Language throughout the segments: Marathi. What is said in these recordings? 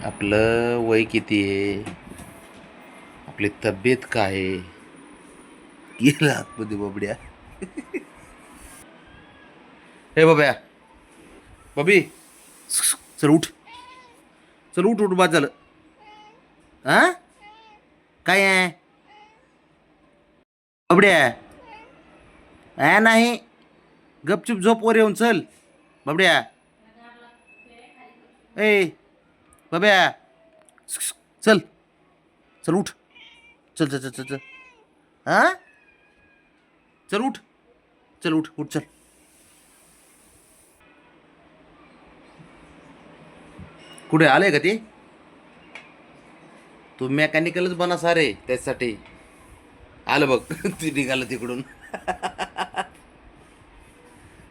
आपलं वय किती आहे, आपली तब्येत काय आहे. गेला आतमध्ये बबड्या. हे बब्या, बबी, चल उठ, चल उठ, उठ, बाद झालं. हा, काय आहे बबड्या? नाही, गपचूप झोप वर येऊन चल बबड्या. ए बब्या, चल, चल उठ, चल चल चल चल चल. हा, चल उठ, चल उठ, उठ चल. कुठे आले का ते? तू मेकॅनिकलच बना सारे त्यासाठी. आलं बघ. ती निघालं तिकडून.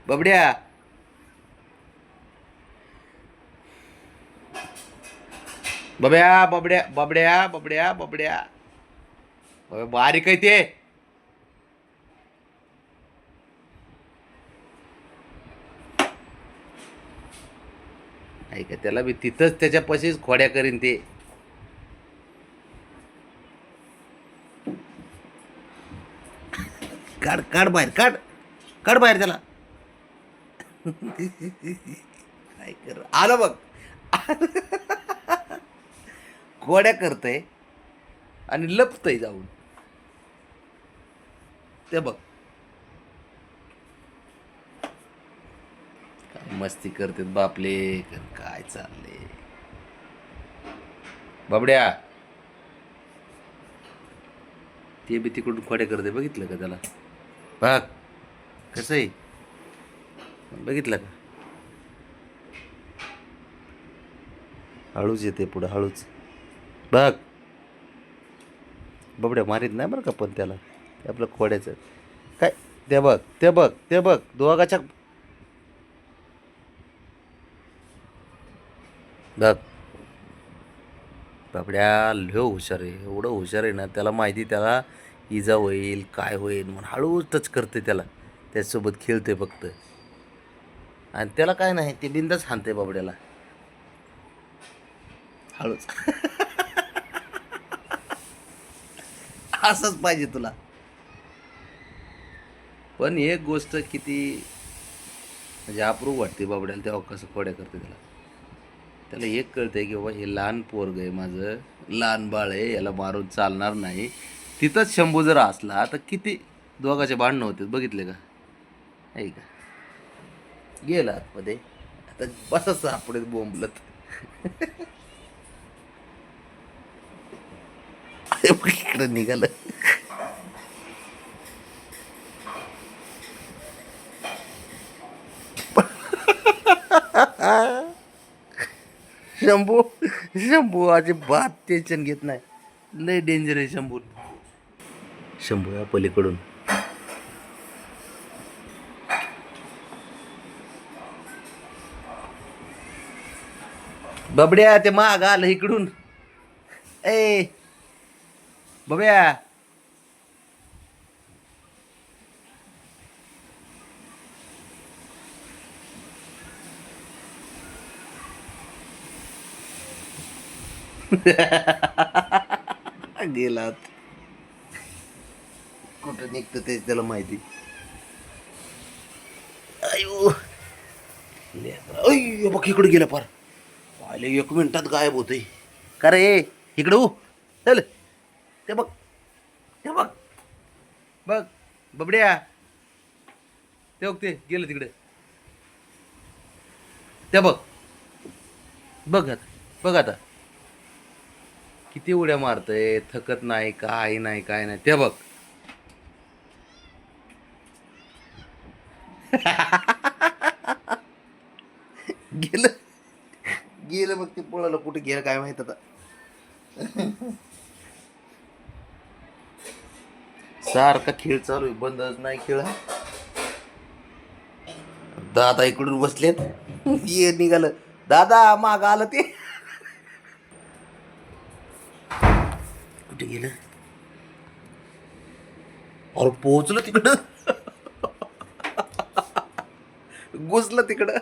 बबड्या, बब्या, बबड्या, बबड्या, बबड्या, बबड्या. बारीक आहे ते. ऐका, त्याला बी तिथंच त्याच्या पशीच खोड्या करीन ते. काढ, काढ बाहेर, काढ, काढ बाहेर त्याला. काय कर, आलं बघ. खोड्या करतय आणि लपतय जाऊन. ते बघ, काय मस्ती करते बापले. काय चालले बाबड्या? ते बी तिकडून खोड्या करते, बघितलं का त्याला? बघ कसं आहे, बघितलं का? हळूच येते पुढं, हळूच. बघ, बबड्या मारीत नाही बरं का, पण त्याला ते आपलं खोड्याचं काय. ते बघ, ते बघ, ते बघ, दोघाच्या. बघ, बाबड्या लय हुशार आहे, एवढं हुशार आहे ना, त्याला माहिती त्याला इजा होईल, काय होईल म्हणून हळूच टच करते त्याला. त्याच्यासोबत खेळते फक्त. आणि त्याला काय नाही, ते बिंदाच हाणते बाबड्याला हळूच. असंच पाहिजे तुला. पण एक गोष्ट किती म्हणजे अप्रूप वाटते बाबड्याला, तेव्हा कसं खोड्या करते त्याला. त्याला एक कळतंय की बाबा हे लहान पोरग आहे, माझं लहान बाळ आहे, याला मारून चालणार नाही. तिथंच शंभू जर असला तर किती दोघाचे भांडणं होते, बघितले का? आहे का? गेला आतमध्ये. आता बसा सापडे बोंबलत. इकडं निघालं. शंभू, शंभू अजिबात टेन्शन घेत नाही. लय डेंजर आहे शंभू. शंभू या पलीकडून. बबड्या, ते माग आलं इकडून. ए बब्या, गेलात. कुठं निघतं तेच त्याला माहिती. अयो, अय्यो बघ इकडे गेलं पार. आले 1 मिनिटात गायब होते. का रे, इकडं हो, चल. ते बघ, ते बघ, बघ बबड्या, ते बघ, ते गेलं तिकडे. ते बघ, बघ आता, बघ आता किती उड्या मारतय, थकत नाही, काय नाही, काय नाही. ते बघ. गेलं, गेलं बघ, ते पळालं कुठे गेलं काय माहित आता. सारखा खेळ चालू आहे, बंदच नाही खेळ. दादा इकडून बसलेत. ये निघालं, दादा माग आलं ते. कुठे गेलं? अरे पोहोचलं तिकडं. घुसलं तिकडं.